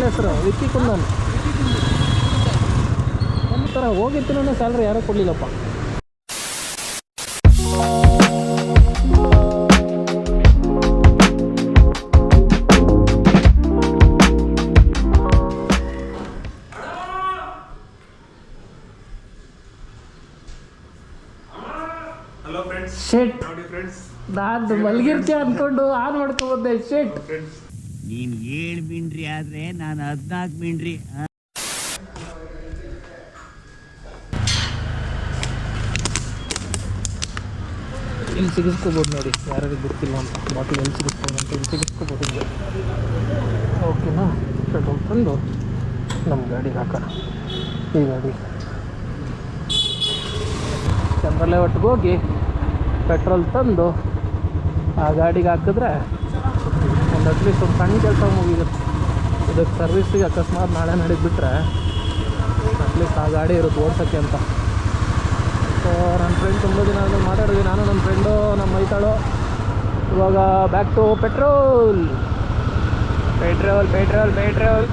ಹೆಸರು ವಿಕ್ಕಿ ಕುಂದನ್. ಒಂಥರ ಹೋಗಿತ್ತು ಸ್ಯಾಲ್ರಿ ಯಾರೂ ಕೊಡಲಿಲ್ಲಪ್ಪ. ಶೆಟ್ ನಾನು ಮಲ್ಗಿರ್ತೀಯ ಅಂದ್ಕೊಂಡು ಆನ್ ಮಾಡ್ಕೊಂಡ್ಬಂದೆ. ಶೆಟ್ ನೀನು 7 ಮೀನ್ರಿ ಆದ್ರೆ ನಾನು 14 ಮೀನ್ರಿ. ಇಲ್ಲಿ ಸಿಗಿಸ್ಕೋಬೋದು ನೋಡಿ, ಯಾರ್ಯಾರಿಗೆ ಗೊತ್ತಿಲ್ಲ ಅಂತ. ಬಾಟಲ್ ಎಲ್ಲಿ ಸಿಗಿಸ್ಬೋದು ಅಂತ ಇಲ್ಲಿ ಸಿಗಿಸ್ಕೋಬೋದು. ಓಕೆನಾ? ಪೆಟ್ರೋಲ್ ತಂದು ನಮ್ಮ ಗಾಡಿಗೆ ಹಾಕೋಣ. ಈ ಗಾಡಿ ಚಂದ್ರಲೆ ಒಟ್ಟಿಗೆ ಹೋಗಿ ಪೆಟ್ರೋಲ್ ತಂದು ಆ ಗಾಡಿಗೆ ಹಾಕಿದ್ರೆ ಒಂದು ಅಟ್ಲೀಸ್ಟ್ ಒಂದು ಸಣ್ಣ ಕೆಲಸ ಮುಗಿಗುತ್ತೆ. ಇದಕ್ಕೆ ಸರ್ವಿಸಿಗೆ ಅಕಸ್ಮಾತ್ ನಾಳೆ ನಡೆದ್ಬಿಟ್ರೆ ಅಟ್ಲೀಸ್ಟ್ ಆ ಗಾಡಿ ಇರುತ್ತೆ ಓಡ್ಸೋಕ್ಕೆ ಅಂತ. ಸೊ ನನ್ನ ಫ್ರೆಂಡ್ ತುಂಬ ದಿನ ಆದ್ಮೇಲೆ ಮಾತಾಡಿದ್ವಿ, ನಾನು ನನ್ನ ಫ್ರೆಂಡು ನಮ್ಮ ಮೈತಾಳು. ಇವಾಗ back to petrol petrol petrol petrol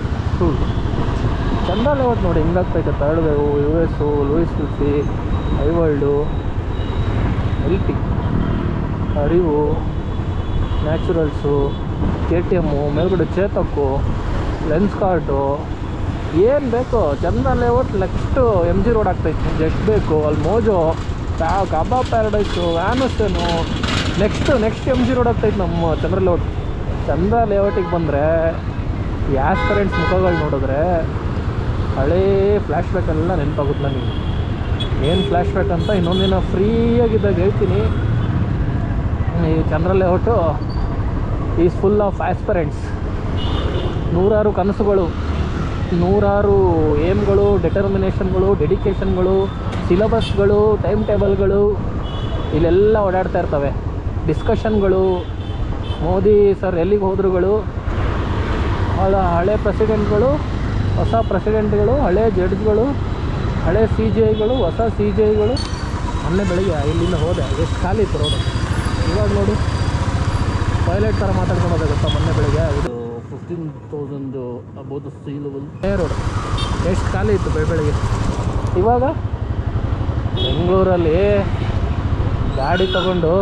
Chandra layout ನೋಡಿ ಹಿಂಗಾಗ್ತೈತೆ. Third wave, US, Louis fifty, iWorld, LT, ಅರಿವು, ನ್ಯಾಚುರಲ್ಸು, KTM, ಮೇಲ್ಗಡೆ ಚೇತಕ್ಕು, ಲೆನ್ಸ್ ಕಾರ್ಟು, ಏನು ಬೇಕೋ ಚಂದ ಲೇಔಟ್. ನೆಕ್ಸ್ಟು MG ರೋಡ್ ಆಗ್ತೈತೆ, ಜೆಟ್ ಬೇಕು, ಅಲ್ಲಿ ಮೋಜೋ, ಕಬಾಬ್ ಪ್ಯಾರಡೈಸು, ವ್ಯಾನಸ್ಟೇನು, ನೆಕ್ಸ್ಟ್ MG ರೋಡ್ ಆಗ್ತೈತೆ ನಮ್ಮ ಚಂದ್ರ ಲೇಔಟ್. ಚಂದ್ರ ಲೇಔಟಿಗೆ ಬಂದರೆ ಈ ಆಸ್ಪರೆಂಟ್ಸ್ ಮುಖಗಳು ನೋಡಿದ್ರೆ ಹಳೇ ಫ್ಲ್ಯಾಶ್ ಬ್ಯಾಕೆಲ್ಲ ನೆನಪಾಗುತ್ತೆ ನನಗೆ. ಏನು ಫ್ಲ್ಯಾಶ್ ಬ್ಯಾಕ್ ಅಂತ ಇನ್ನೊಂದಿನ ಫ್ರೀಯಾಗಿದ್ದಾಗ ಹೇಳ್ತೀನಿ. ಈ Chandra layout is full of aspirants. ನೂರಾರು ಕನಸುಗಳು, ನೂರಾರು ಏಮ್ಗಳು, ಡೆಟರ್ಮಿನೇಷನ್ಗಳು, ಡೆಡಿಕೇಷನ್ಗಳು, ಸಿಲಬಸ್ಗಳು, ಟೈಮ್ ಟೇಬಲ್ಗಳು ಇಲ್ಲೆಲ್ಲ ಓಡಾಡ್ತಾ ಇರ್ತವೆ. ಡಿಸ್ಕಷನ್ಗಳು, ಮೋದಿ ಸರ್ ಎಲ್ಲಿಗೆ ಹೋದ್ರುಗಳು, ಹಳೆ ಪ್ರೆಸಿಡೆಂಟ್ಗಳು, ಹೊಸ ಪ್ರೆಸಿಡೆಂಟ್ಗಳು, ಹಳೆ ಜಡ್ಜ್ಗಳು, ಹಳೆ CJIಗಳು, ಹೊಸ CJIಗಳು. ಮೊನ್ನೆ ಬೆಳಿಗ್ಗೆ ಇಲ್ಲಿಂದ ಹೋದೆ, ಎಷ್ಟು ಖಾಲಿ ಇತ್ತು ರೋಡು. ಇವಾಗ ನೋಡಿ ಪೈಲಟ್ ಥರ ಮಾತಾಡ್ಕೊಂಡು ಹೋದೆ ಗೊತ್ತಾ. ಮೊನ್ನೆ ಬೆಳಿಗ್ಗೆ ಇದು 15,000 ಅಬೋದು ಸಿ ಲೆವೆಲ್ ರೋಡ್ ಎಷ್ಟು ಖಾಲಿ ಇತ್ತು ಬೆಳಗ್ಗೆ. ಇವಾಗ ಬೆಂಗಳೂರಲ್ಲಿ ಗಾಡಿ ತಗೊಂಡು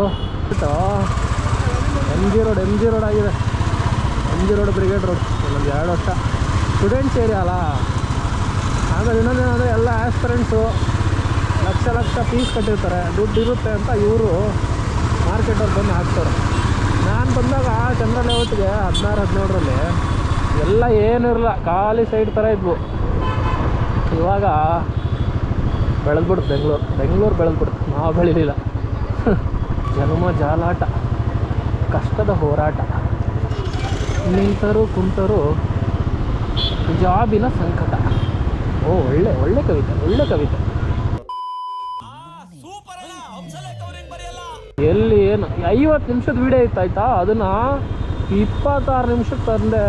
MG ರೋಡ್ ಆಗಿದೆ. MG ರೋಡ್ ಬ್ರಿಗೇಡ್ ರೋಡ್ ಇನ್ನೊಂದು 2 ವರ್ಷ. ಸ್ಟೂಡೆಂಟ್ಸ್ ಏರಿಯಾ ಅಲ್ಲ. ಆಮೇಲೆ ಇನ್ನೊಂದೇನಂದರೆ ಎಲ್ಲ ಆಸ್ಪರೆಂಟ್ಸು ಲಕ್ಷ ಫೀಸ್ ಕಟ್ಟಿರ್ತಾರೆ. ದುಡ್ಡು ಇರುತ್ತೆ ಅಂತ ಇವರು ಮಾರ್ಕೆಟವ್ರು ಬಂದು ಹಾಕ್ತಾರೆ. ನಾನು ಬಂದಾಗ ಚಂದ್ರ ಲೇಔಟ್ಗೆ 16-17ರಲ್ಲಿ ಎಲ್ಲ ಏನೂ ಇರಲ್ಲ, ಖಾಲಿ ಸೈಡ್ ಥರ ಇದ್ವು. ಇವಾಗ ಬೆಳೆದ್ಬಿಡ್ತು ಬೆಂಗಳೂರು ಬೆಳೆದ್ಬಿಡ್ತು. ನಾವು ಬೆಳೀಲಿಲ್ಲ. ಜನ್ಮ ಜಾಲಾಟ, ಕಷ್ಟದ ಹೋರಾಟ, ನಿಂತರು ಕುಂತರು ಜಾಬಿನ ಸಂಕಟ. ಓ ಒಳ್ಳೆ ಕವಿತೆ. ಎಲ್ಲಿ ಏನು 50 ನಿಮಿಷದ ವೀಡಿಯೋ ಇತ್ತು ಆಯಿತಾ, ಅದನ್ನು 26 ನಿಮಿಷಕ್ಕೆ ತಂದೆ.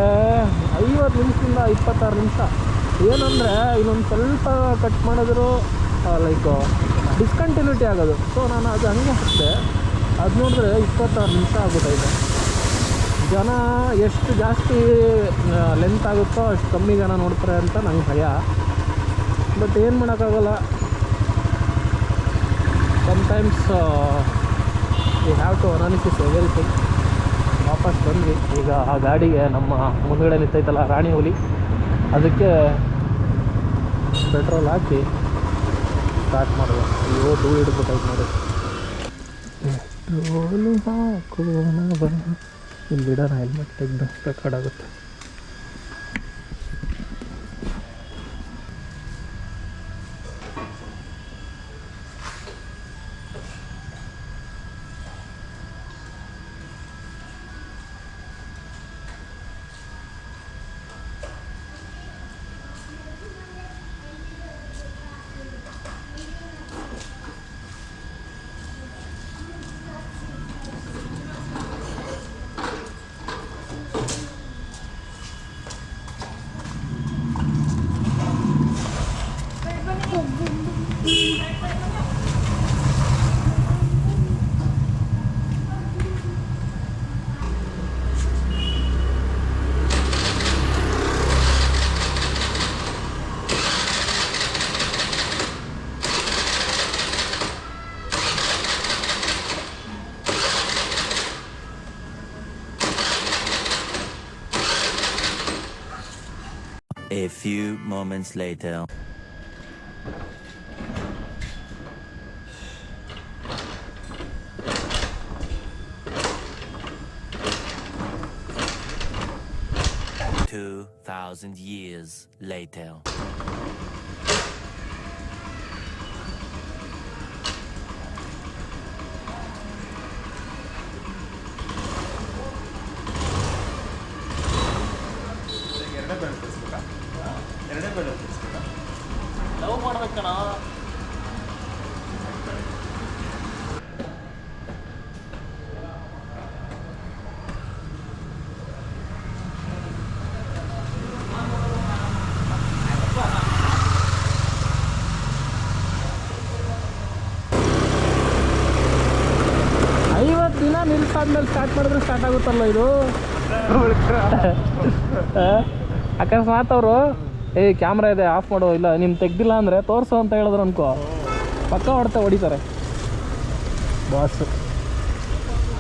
50 ನಿಮಿಷದಿಂದ 26 ನಿಮಿಷ. ಏನಂದರೆ ಇನ್ನೊಂದು ಸ್ವಲ್ಪ ಕಟ್ ಮಾಡಿದ್ರು ಲೈಕ್ ಡಿಸ್ಕಂಟಿನ್ಯೂಟಿ ಆಗೋದು. ಸೊ ನಾನು ಅದು ಹಂಗೆ ಹಾಕಿದೆ. ಅದು ನೋಡಿದ್ರೆ 26 ನಿಮಿಷ ಆಗ್ಬಿಟ್ಟೈತೆ. ಜನ ಎಷ್ಟು ಜಾಸ್ತಿ ಲೆಂತ್ ಆಗುತ್ತೋ ಅಷ್ಟು ಕಮ್ಮಿ ಜನ ನೋಡ್ತಾರೆ ಅಂತ ನಂಗೆ ಭಯ. ಬಟ್ ಏನು ಮಾಡೋಕ್ಕಾಗಲ್ಲ. Sometimes we have to analysis everything. ವಾಪಸ್ ಬಂದ್ವಿ. ಈಗ ಆ ಗಾಡಿಗೆ ನಮ್ಮ ಮುಂದುಗಡೆ ನಿಂತೈತಲ್ಲ ರಾಣಿ ಹುಲಿ, ಅದಕ್ಕೆ ಪೆಟ್ರೋಲ್ ಹಾಕಿ ಸ್ಟಾರ್ಟ್ ಮಾಡೋದು. ಅಯ್ಯೋ ಧೂಳು ಹಿಡ್ಬಿಟ್ಟೈತೆ ನೋಡಿ. ಪೆಟ್ರೋಲು ಹಾಕೋಣ ಬನ್ನಿ. ಇಲ್ಲಿ ಬಿಡೋಣ, ಹೆಲ್ಮೆಟ್ ತೆಗೆದು ರೆಕಾರ್ಡ್ ಆಗುತ್ತೆ. A few moments later. Two 2,000 years later. Love ಮಾಡ್ಬೇಕಣ. ದಿನ ನಿಲ್ಸಾದ್ಮೇಲೆ ಸ್ಟಾರ್ಟ್ ಮಾಡಿದ್ರೆ ಸ್ಟಾರ್ಟ್ ಆಗುತ್ತಲ್ಲ ಇದು. ಅಕಸ್ಮಾತ್ ಅವರು ಕ್ಯಾಮ್ರಾ ಇದೆ ಆಫ್ ಮಾಡೋ, ಇಲ್ಲ ನಿಮ್ ತೆಗ್ದಿಲ್ಲ ಅಂದರೆ ತೋರಿಸು ಅಂತ ಹೇಳಿದ್ರು ಅನ್ಕೋ, ಪಕ್ಕ ಹೊಡಿತಾರೆ. Boss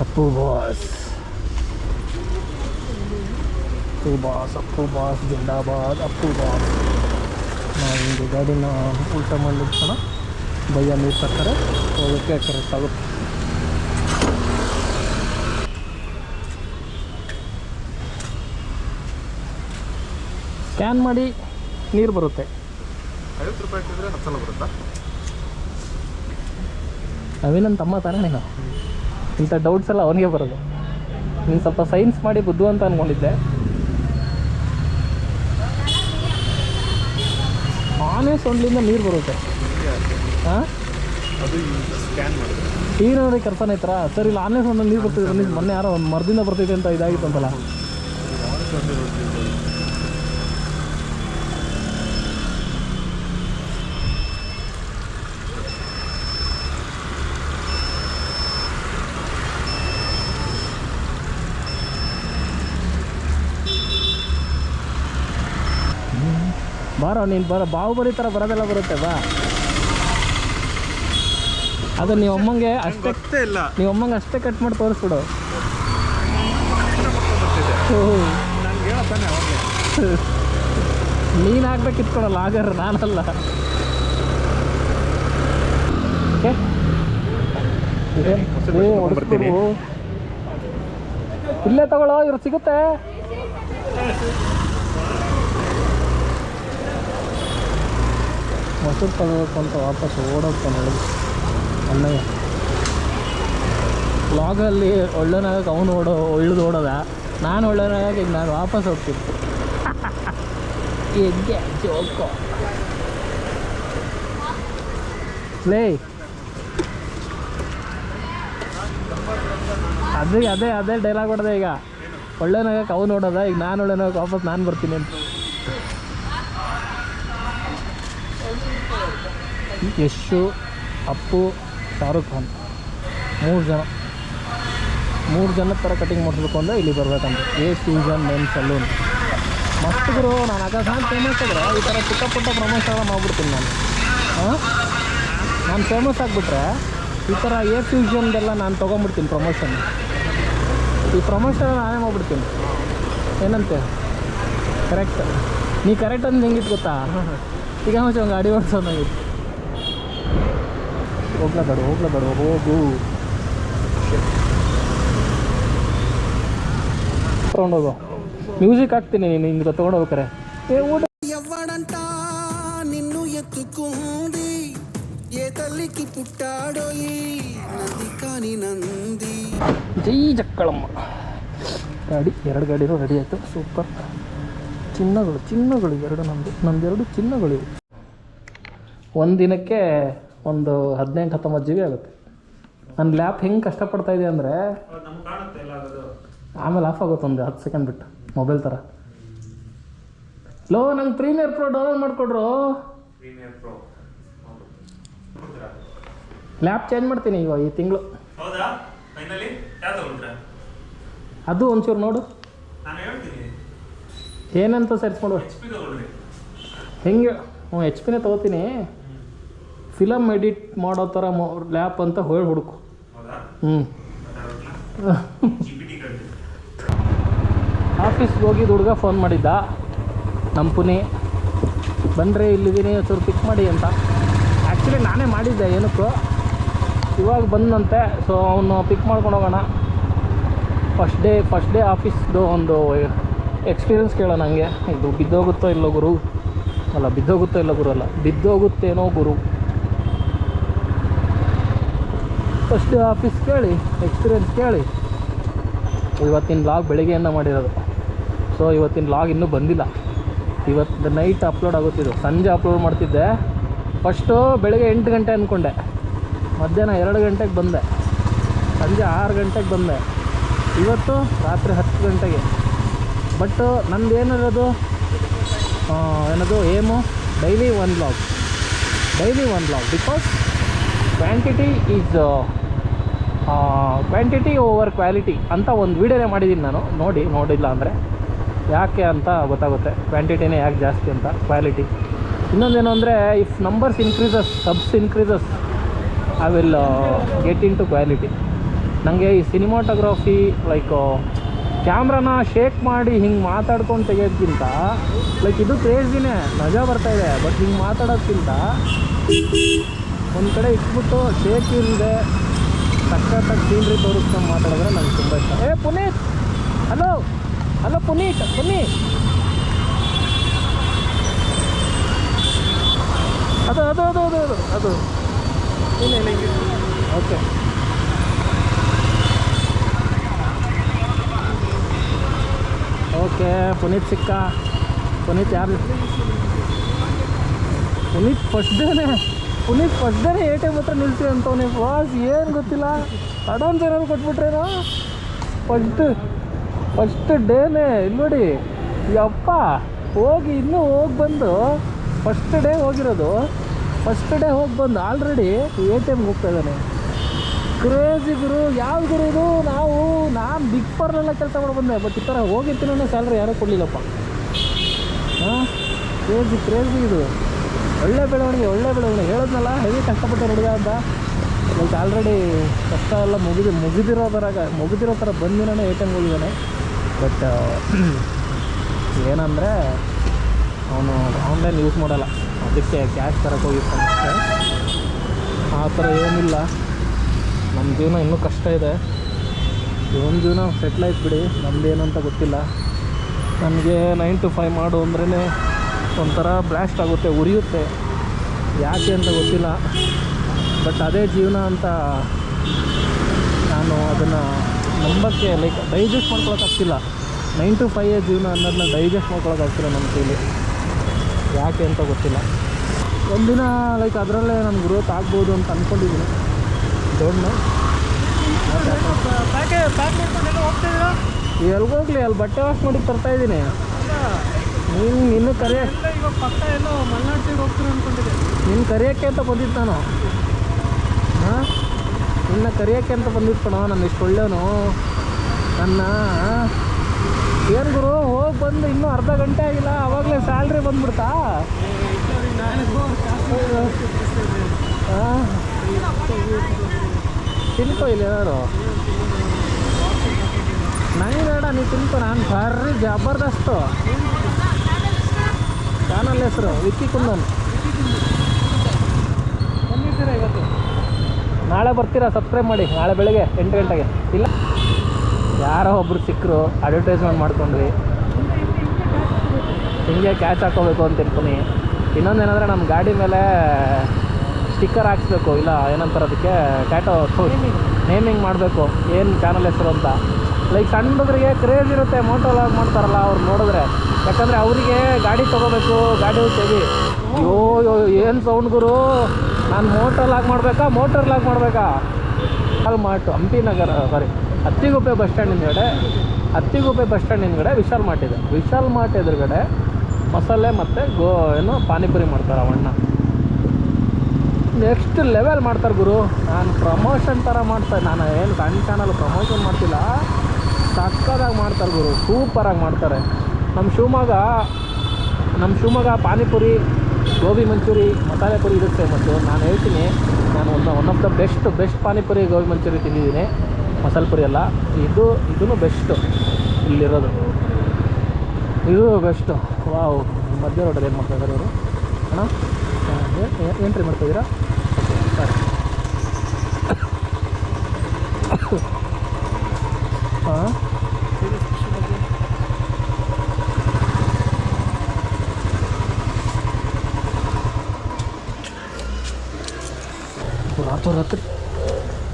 Appu boss, Appu boss ಜಿಂದಾಬಾದ್, ಅಪ್ಪು ಬಾಸ್. ನಾವು ಹಿಂಗೆ ಗಾಡಿನ ಉಲ್ಟಾ ಮಾಡಿರ್ತಾನ, ಬಯ್ಯ ನೀರು ತರ್ತಾರೆ, ಹೋಗೋಕ್ಕೆ ಕರೆಕ್ಟ್ ಆಗುತ್ತೆ. ಸ್ಕ್ಯಾನ್ ಮಾಡಿ ನೀರು ಬರುತ್ತೆ. 50 ರೂಪಾಯಿ ಇಟ್ಟಿದ್ರೆ 10 ಸಲ ಬರುತ್ತಾ? ಅವಿನನ್ ತಮ್ಮ ತಾನೇ ನೀನು, ಇಂಥ ಡೌಟ್ಸ್ ಎಲ್ಲ ಅವನಿಗೆ ಬರೋದು. ನೀನು ಸ್ವಲ್ಪ ಸೈನ್ಸ್ ಮಾಡಿ ಬುದ್ಧು ಅಂತ ಅಂದ್ಕೊಂಡಿದ್ದೆ. ಆನೆ ಸೊಂಡ್ಲಿಂದ ನೀರು ಬರುತ್ತೆ. ಹಾಂ, ಅದು ಸ್ಕ್ಯಾನ್ ಮಾಡಿದ್ರೆ ನೀರಿನವ್ರಿಗೆ ಕರ್ತಾನೆ ಐತ್ರ ಸರ್, ಇಲ್ಲಿ ಆನೆ ಸೊಂಡಲ್ಲಿ ನೀರು ಬರ್ತಿದ್ರು. ನೀವು ಮೊನ್ನೆ ಯಾರೋ ಒಂದು ಮರದಿಂದ ಬರ್ತಿದೆ ಅಂತ ಇದಾಗಿತ್ತಂತಲ್ಲ. ಬಾರೋ ನೀನು ಬರೋ, ಬಾಹುಬಲಿ ಥರ ಬರೋದೆಲ್ಲ ಬರುತ್ತೆ ಬಾ. ಅದು ನೀವು ಅಮ್ಮಂಗೆ ಅಷ್ಟೇ ಇಲ್ಲ, ನೀವು ಅಮ್ಮಂಗೆ ಅಷ್ಟೇ ಕಟ್ ಮಾಡಿ ತೋರಿಸ್ಬಿಡು. ನಂಗೆ ಹೇಳತ್ತಾನೆ ಅವಾಗಲೇ. ನೀನು ಹಾಕ್ಬೇಕು ಇಟ್ಕೊಳಲ್ಲ, ಆಗಾರ ನಾನಲ್ಲ. ಇಲ್ಲೇ ತಗೊಳ್ಳೋ, ಇವ್ರು ಸಿಗುತ್ತೆ. ಮೊಸರು ತಗೋಬೇಕು ಅಂತ ವಾಪಸ್ ಓಡೋಗ್ತಾನೆ ಹೇಳಿ ಅಣ್ಣಯ್ಯ. ಬ್ಲಾಗಲ್ಲಿ ಒಳ್ಳೆನಾಗ ಅವನು ಇಳಿದು ಓಡೋದ, ನಾನು ಒಳ್ಳೆನಾಗ ಈಗ ನಾನು ವಾಪಸ್ ಹೋಗ್ತೀನಿ. ಹೆಂಗೆ ಜೋಕೋ ಲೇ, ಅದೇ ಡೈಲಾಗ್ ಹೊಡೆದೆ. ಈಗ ಒಳ್ಳೆನಾಗಕ್ಕೆ ಅವನು ನೋಡೋದ, ಈಗ ನಾನು ಒಳ್ಳೆನಾಗಕ್ಕೆ ವಾಪಸ್ ನಾನು ಬರ್ತೀನಿ ಅಂತ. ಯಶು, ಅಪ್ಪು, ಶಾರುಖ್ ಖಾನ್, 3 ಜನ ಥರ ಕಟಿಂಗ್ ಮಾಡಿಸ್ಬೇಕು ಅಂದರೆ ಇಲ್ಲಿ ಬರಬೇಕಂತ. ಎ ಫ್ಯೂಷನ್ ಮೆನ್ ಸಲೂನ್ ಮಸ್ತ್ ಗುರು. ನಾನು ಅಕಸ್ಮಾತ್ ಫೇಮಸ್ ಆದರೆ ಈ ಥರ ಪುಟ್ಟ ಪ್ರಮೋಷನ್ ಎಲ್ಲ ಮಾಡ್ಬಿಡ್ತೀನಿ ನಾನು. ನಾನು ಫೇಮಸ್ ಆಗಿಬಿಟ್ರೆ ಈ ಥರ ಎ ಫ್ಯೂಷನ್ದೆಲ್ಲ ನಾನು ತೊಗೊಂಬಿಡ್ತೀನಿ ಪ್ರಮೋಷನ್. ಈ ಪ್ರಮೋಷನ್ ನಾನೇ ಮಾಡ್ಬಿಡ್ತೀನಿ. ಏನಂತೆ ಕರೆಕ್ಟ್? ನೀ ಕರೆಕ್ಟ್ ಅಂತ ಹೆಂಗಿತ್ತು ಗೊತ್ತಾ? ಈಗ ಒಂದು ಗಾಡಿ ಓಡಿಸೋದಾಗಿತ್ತು. ಹೋಗ್ಲೇಬೇಡ ಹೋಗು. ತೊಗೊಂಡೋಗು, ಮ್ಯೂಸಿಕ್ ಹಾಕ್ತೀನಿ ನೀನು ಹಿಂಗೆ ತೊಗೊಂಡೋಗ್ತಾರೆ. ఎవ్వడంట నిన్ను ఎత్తుకుంది ఏ తల్లికి పుట్టాడోయి నంది కాని నంది. ಜೈ ಜಕ್ಕಳಮ್ಮ. ಗಾಡಿ 2 ಗಾಡಿನೂ ರೆಡಿ ಆಯಿತು. ಸೂಪರ್. ಚಿನ್ನಗಳು 2 ನಮ್ಮದು ಚಿನ್ನಗಳು ಇವು. ಒಂದು ದಿನಕ್ಕೆ ಒಂದು 18-19 GB ಆಗುತ್ತೆ. ನನ್ನ ಲ್ಯಾಪ್ ಹೆಂಗೆ ಕಷ್ಟಪಡ್ತಾ ಇದೆ ಅಂದರೆ ಆಮೇಲೆ ಆಫ್ ಆಗುತ್ತೆ ಒಂದು 10 ಸೆಕೆಂಡ್ ಬಿಟ್ಟು, ಮೊಬೈಲ್ ಥರ. ಲೋ, ನಂಗೆ ಪ್ರೀಮಿಯರ್ ಪ್ರೋ ಡೌನ್ಲೋಡ್ ಮಾಡಿಕೊಡ್ರು. ಲ್ಯಾಪ್ ಚೇಂಜ್ ಮಾಡ್ತೀನಿ ಈಗ ಈ ತಿಂಗಳು. ಅದು ಒಂಚೂರು ನೋಡು ಏನಂತ ಸರ್ಚ್ ಮಾಡುವ. ಹೆಂಗೆ HP ತೊಗೋತೀನಿ. ಫಿಲಮ್ ಎಡಿಟ್ ಮಾಡೋ ಥರ ಲ್ಯಾಪ್ ಅಂತ ಹೇಳಿ ಹುಡುಕು. ಆಫೀಸ್ಗೆ ಹೋಗಿದ್ದು ಹುಡುಗ ಫೋನ್ ಮಾಡಿದ್ದ, ನಮ್ಮ ಪುನಿ. ಬನ್ನಿರಿ ಇಲ್ಲಿದ್ದೀನಿ ಚೂರು ಪಿಕ್ ಮಾಡಿ ಅಂತ. ಆ್ಯಕ್ಚುಲಿ ನಾನೇ ಮಾಡಿದ್ದೆ ಏನಕ್ಕೂ, ಇವಾಗ ಬಂದಂತೆ. ಸೊ ಅವನು ಪಿಕ್ ಮಾಡ್ಕೊಂಡು ಹೋಗೋಣ. ಫಸ್ಟ್ ಡೇ ಆಫೀಸ್ದು ಒಂದು ಎಕ್ಸ್ಪೀರಿಯನ್ಸ್ ಕೇಳೋಣ ನನಗೆ. ಇದು ಬಿದ್ದೋಗುತ್ತೋ ಇಲ್ಲೋ ಗುರು ಅಲ್ಲ, ಬಿದ್ದೋಗುತ್ತೋ ಇಲ್ಲೋ ಗುರು ಅಲ್ಲ, ಬಿದ್ದೋಗುತ್ತೇನೋ ಗುರು. ಫಸ್ಟ್ ಡೇ ಆಫೀಸ್ ಕೇಳಿ, ಎಕ್ಸ್ಪೀರಿಯನ್ಸ್ ಕೇಳಿ. ಇವತ್ತಿನ ಲಾಗ್ ಬೆಳಗ್ಗೆಯಿಂದ ಮಾಡಿರೋದು. ಸೊ ಇವತ್ತಿನ ಲಾಗ್ ಇನ್ನೂ ಬಂದಿಲ್ಲ. ಇವತ್ತು ನೈಟ್ ಅಪ್ಲೋಡ್ ಆಗುತ್ತಿದ್ದು, ಸಂಜೆ ಅಪ್ಲೋಡ್ ಮಾಡ್ತಿದ್ದೆ. ಫಸ್ಟು ಬೆಳಗ್ಗೆ 8 ಗಂಟೆ ಅಂದ್ಕೊಂಡೆ, ಮಧ್ಯಾಹ್ನ 2 ಗಂಟೆಗೆ ಬಂದೆ, ಸಂಜೆ 6 ಗಂಟೆಗೆ ಬಂದೆ, ಇವತ್ತು ರಾತ್ರಿ 10 ಗಂಟೆಗೆ. ಬಟ್ ನಂದು ಏನಿರೋದು ಏನದು aim, daily one blog, because quantity over quality ಅಂತ ಒಂದು ವೀಡಿಯೋನೇ ಮಾಡಿದ್ದೀನಿ ನಾನು. ನೋಡಿಲ್ಲ ಅಂದರೆ ಯಾಕೆ ಅಂತ ಗೊತ್ತಾಗುತ್ತೆ, ಕ್ವಾಂಟಿಟಿನೇ ಯಾಕೆ ಜಾಸ್ತಿ ಅಂತ, ಕ್ವಾಲಿಟಿ. ಇನ್ನೊಂದೇನು ಅಂದರೆ, if numbers increases, subs increases, I will get into quality. ನನಗೆ ಈ ಸಿನಿಮಾಟೋಗ್ರಫಿ ಲೈಕ್ ಕ್ಯಾಮ್ರಾನ ಶೇಕ್ ಮಾಡಿ ಹಿಂಗೆ ಮಾತಾಡ್ಕೊಂಡು ತೆಗೆಯೋದ್ಕಿಂತ, ಲೈಕ್ ಇದು ಕ್ರೇಜಿನೇ, ಮಜಾ ಬರ್ತಾಯಿದೆ. ಬಟ್ ಹಿಂಗೆ ಮಾತಾಡೋದ್ಕಿಂತ ಒಂದು ಕಡೆ ಇಟ್ಬಿಟ್ಟು ಶೇಕ್ ಇಲ್ಲದೆ ಸಖತ್ತಾಗಿ ಸೀನ್ರಿ ತೋರಿಸ್ಕೊಂಡು ಮಾತಾಡಿದ್ರೆ ನನಗೆ ತುಂಬ ಇಷ್ಟ. ಪುನೀತ್, ಹಲೋ ಪುನೀತ್, ಬನ್ನಿ. ಅದು ಓಕೆ. ಪುನೀತ್ ಸಿಕ್ಕ. ಪುನೀತ್ ಯಾರು? ಪುನೀತ್ ಫಸ್ಟ್ ಡೇನೇ ATM ಹತ್ರ ನಿಲ್ಸಿ ಅಂತವನೇ. ಬಾಸ್ ಏನು ಗೊತ್ತಿಲ್ಲ, ಅಡ್ವಾನ್ಸ್ ಏನಾದ್ರು ಕೊಟ್ಬಿಟ್ರೇನೋ. ಫಸ್ಟ್ ಡೇನೇ ಇಲ್ಲಿ ನೋಡಿ, ಯಪ್ಪ ಹೋಗಿ ಇನ್ನೂ ಹೋಗಿ ಬಂದು, ಫಸ್ಟ್ ಡೇ ಹೋಗಿರೋದು, ಫಸ್ಟ್ ಡೇ ಹೋಗಿ ಬಂದು ಆಲ್ರೆಡಿ ATMಗೆ ಹೋಗ್ತಾ ಇದ್ದಾನೆ. ಕ್ರೇಜಿ ಗುರು. ಯಾವ ಗುರು ಇದು? ನಾನು ಬಿಗ್ ಫಾರ್ನೆಲ್ಲ ಕೆಲಸ ಮಾಡಿ ಬಂದೆ, ಬಟ್ ಈ ಥರ ಹೋಗಿರ್ತೀನೋ ಸ್ಯಾಲ್ರಿ ಯಾರೂ ಕೊಡಲಿಲ್ಲಪ್ಪ. ಹಾಂ, ಕ್ರೇಜಿ ಇದು. ಒಳ್ಳೆ ಬೆಳವಣಿಗೆ. ಹೇಳೋದ್ನಲ್ಲ, ಹೆವಿ ಕಷ್ಟಪಟ್ಟು ಹುಡುಗ ಅಂತ. ಲೈಕ್ ಆಲ್ರೆಡಿ ಕಷ್ಟ ಎಲ್ಲ ಮುಗಿದಿರೋ ಥರ ಬಂದಿರೋನೇ ATMಗೆ ಹೋಗಿದ್ದಾನೆ. ಬಟ್ ಏನಂದರೆ ಅವನು ಆನ್ಲೈನ್ ಯೂಸ್ ಮಾಡಲ್ಲ, ಅದಕ್ಕೆ ಕ್ಯಾಶ್ ತರಕ್ಕೆ ಹೋಗಿರ್ತಾನೆ ಅಷ್ಟೇ. ಆ ಥರ ಏನಿಲ್ಲ. ನಮ್ಮ ಜೀವನ ಇನ್ನೂ ಕಷ್ಟ ಇದೆ. ಇವನ ಜೀವನ ಸೆಟ್ಲ್ ಆಯ್ತು ಬಿಡಿ, ನಮ್ಮದೇನು ಅಂತ ಗೊತ್ತಿಲ್ಲ. ನನಗೆ 9 to 5 ಮಾಡು ಅಂದ್ರೇ ಒಂಥರ ಬ್ಲಾಸ್ಟ್ ಆಗುತ್ತೆ, ಉರಿಯುತ್ತೆ. ಯಾಕೆ ಅಂತ ಗೊತ್ತಿಲ್ಲ. ಬಟ್ ಅದೇ ಜೀವನ ಅಂತ ನಾನು ಅದನ್ನು ನಂಬಕ್ಕೆ ಲೈಕ್ ಡೈಜೆಸ್ಟ್ ಮಾಡ್ಕೊಳಕ್ಕಾಗ್ತಿಲ್ಲ. 9 to 5 ಜೀವನ ಅನ್ನೋದನ್ನ ಡೈಜೆಸ್ಟ್ ಮಾಡ್ಕೊಳಕ್ಕಾಗ್ತಿಲ್ಲ ನನ್ನ ಕೈಲಿ. ಯಾಕೆ ಅಂತ ಗೊತ್ತಿಲ್ಲ. ಒಂದಿನ ಲೈಕ್ ಅದರಲ್ಲೇ ನಾನು ಗ್ರೋತ್ ಆಗ್ಬೋದು ಅಂತ ಅಂದ್ಕೊಂಡಿದ್ದೀನಿ. ದೊಡ್ಡ ಎಲ್ಗೋಗ್ಲಿ, ಅಲ್ಲಿ ಬಟ್ಟೆ ವಾಶ್ ಮಾಡಿ ತರ್ತಾಯಿದ್ದೀನಿ. ನೀನು ಕರೆಯೋಕ್ಕೆ ಅಂತ ಬಂದಿತ್ತು ನಾನು. ಹಾಂ, ಕರೆಯೋಕ್ಕೆ ಅಂತ ಬಂದಿತ್ತು ಕಣೋ. ನಾನು ಇಷ್ಟು ಒಳ್ಳೆಯವನು. ಏನು ಗುರು, ಹೋಗಿ ಬಂದು ಇನ್ನೂ ಅರ್ಧ ಗಂಟೆ ಆಗಿಲ್ಲ, ಆವಾಗಲೇ ಸ್ಯಾಲ್ರಿ ಬಂದ್ಬಿಡ್ತಾ? ಹಾಂ, ತಿನ್ಕೋ ಇಲ್ಲಿ ಏನಾರು. ನನಗೆ ಬೇಡ, ನೀ ತಿನ್ಕೋ. ನಾನು ಭಾರಿ ಜಬರ್ದಸ್ತು. ಚಾನಲ್ ಹೆಸರು ವಿಕ್ಕಿ ಕುಂದನ್. ನಾಳೆ ಬರ್ತೀರಾ? ಸಬ್ಸ್ಕ್ರೈಬ್ ಮಾಡಿ. ನಾಳೆ ಬೆಳಗ್ಗೆ 8 ಗಂಟೆಗೆ. ಇಲ್ಲ, ಯಾರೋ ಒಬ್ರು ಸಿಕ್ಕರು, ಅಡ್ವರ್ಟೈಸ್ಮೆಂಟ್ ಮಾಡ್ಕೊಂಡ್ವಿ. ಹಿಂಗೆ ಕ್ಯಾಚ್ ಹಾಕೋಬೇಕು ಅಂತ ತಿಳ್ಕೊನಿ. ಇನ್ನೊಂದೇನೆಂದರೆ ನಮ್ಮ ಗಾಡಿ ಮೇಲೆ ಸ್ಟಿಕ್ಕರ್ ಹಾಕ್ಸ್ಬೇಕು, ಇಲ್ಲ ಏನಂತಾರೆ ಅದಕ್ಕೆ, ಟ್ಯಾಟೋ ನೇಮಿಂಗ್ ಮಾಡಬೇಕು, ಏನು ಚಾನಲ್ ಹೆಸರು ಅಂತ. ಲೈಕ್ ಸಣ್ಣ ಹುಡುಗರಿಗೆ ಕ್ರೇಜ್ ಇರುತ್ತೆ, ಮೋಟೋ ವ್ಲಾಗ್ ಮಾಡ್ತಾರಲ್ಲ ಅವ್ರು ನೋಡಿದ್ರೆ. ಯಾಕಂದರೆ ಅವರಿಗೆ ಗಾಡಿ ತೊಗೋಬೇಕು, ಗಾಡಿ ತೆಗಿ. ಏನು ಸೌಂಡ್ ಗುರು. ನಾನು ಮೋಟರ್ ಲಾಗ್ ಮಾಡಬೇಕಾ, ಮಾರ್ಟು ಅತ್ತಿಗುಪ್ಪೆ ಬಸ್ ಸ್ಟ್ಯಾಂಡ್ ಹಿಂದ್ಗಡೆ ವಿಶಾಲ್ ಮಾರ್ಟ್ ಇದೆ. ವಿಶಾಲ್ ಮಾರ್ಟ್ ಎದುರುಗಡೆ ಮಸಾಲೆ ಮತ್ತು ಪಾನಿಪುರಿ ಮಾಡ್ತಾರೆ ಅವಣ್ಣ. ನೆಕ್ಸ್ಟ್ ಲೆವೆಲ್ ಮಾಡ್ತಾರೆ ಗುರು. ನಾನು ಪ್ರಮೋಷನ್ ಥರ ಮಾಡ್ತಾರೆ. ನಾನು ಏನು ಸಣ್ಣ ಚಾನಲ್ ಪ್ರಮೋಷನ್ ಮಾಡ್ತಿಲ್ಲ, ಸಕ್ಕದಾಗಿ ಮಾಡ್ತಾರೆ ಗುರು, ಸೂಪರಾಗಿ ಮಾಡ್ತಾರೆ. ನಮ್ಮ ಶಿವಮೊಗ್ಗ ಪಾನಿಪುರಿ, ಗೋಬಿ ಮಂಚೂರಿ, ಮಸಾಲೆ ಪುರಿ ಇದಕ್ಕೆ ಫೇಮಸ್ಸು. ನಾನು ಹೇಳ್ತೀನಿ, ನಾನು one of the best panipuri, gobi manchuri ತಿಂದಿದ್ದೀನಿ. ಮಸಾಲೆ ಪುರಿ ಎಲ್ಲ ಇದೂ ಬೆಸ್ಟು ಇಲ್ಲಿರೋದು. ಇದು ಬೆಸ್ಟು. ವಾವ್, ಮಧ್ಯ ರೋಡಲ್ಲಿ ಏನು ಮಾಡ್ತಾಯಿದ್ದಾರೆ ಇವರು. ಅಣ್ಣ ಎಂಟ್ರಿ ಮಾಡ್ತಾಯಿದ್ದೀರಾ? ಸರಿ. ಹಾಂ ರಾತ್ರಿ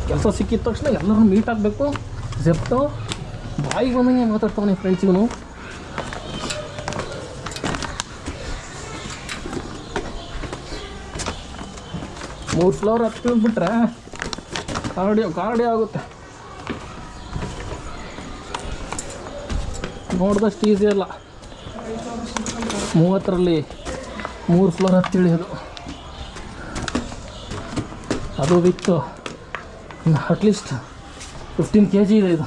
ಕೆಲಸ ಸಿಕ್ಕಿದ ತಕ್ಷಣ ಎಲ್ಲರೂ ಮೀಟ್ ಆಗಬೇಕು. ಜೆಪ್ಟೋ ಬಾಯಿಗೆ ಬಂದಂಗೆ ಮಾತಾಡ್ತಾವೆ ನಿಮ್ಮ ಫ್ರೆಂಡ್ಸಿಗೂ. ಮೂರು ಫ್ಲೋರ್ ಹತ್ತಿಬಿಟ್ರೆ ಕಾರ್ಡಿಯೋ ಆಗುತ್ತೆ. ನೋಡಿದಷ್ಟು ಈಸಿ ಅಲ್ಲ 30ರಲ್ಲಿ 3 ಫ್ಲೋರ್ ಹತ್ತಿ ಇಳಿಯೋದು. ಅದು ವಿತ್ತು ಅಟ್ಲೀಸ್ಟ್ 15 kg ಇದೆ ಇದು.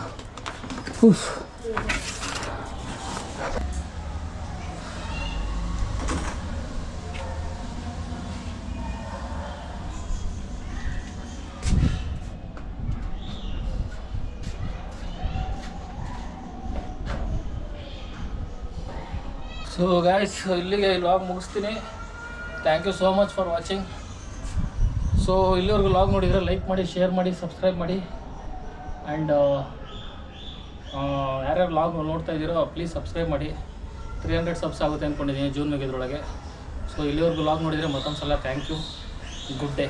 ಸೊ ಗಾಯ್ಸ್, ಇಲ್ಲಿಗೆ ವ್ಲಾಗ್ ಮುಗಿಸ್ತೀನಿ. Thank you so much for watching. So ಇಲ್ಲಿವರೆಗೂ ವ್ಲಾಗ್ ನೋಡಿದರೆ ಲೈಕ್ ಮಾಡಿ, ಶೇರ್ ಮಾಡಿ, ಸಬ್ಸ್ಕ್ರೈಬ್ ಮಾಡಿ. ಆ್ಯಂಡ್ ಯಾರ್ಯಾರು ವ್ಲಾಗ್ ನೋಡ್ತಾ ಇದ್ದೀರೋ ಪ್ಲೀಸ್ ಸಬ್ಸ್ಕ್ರೈಬ್ ಮಾಡಿ. 300 ಸಬ್ಸ್ ಆಗುತ್ತೆ ಅಂದ್ಕೊಂಡಿದ್ದೀನಿ ಜೂನ್ ಮುಗಿದ್ರೊಳಗೆ. ಸೊ ಇಲ್ಲಿವರೆಗೂ ವ್ಲಾಗ್ ನೋಡಿದರೆ ಮತ್ತೊಂದು ಸಲ ಥ್ಯಾಂಕ್ ಯು. Good day.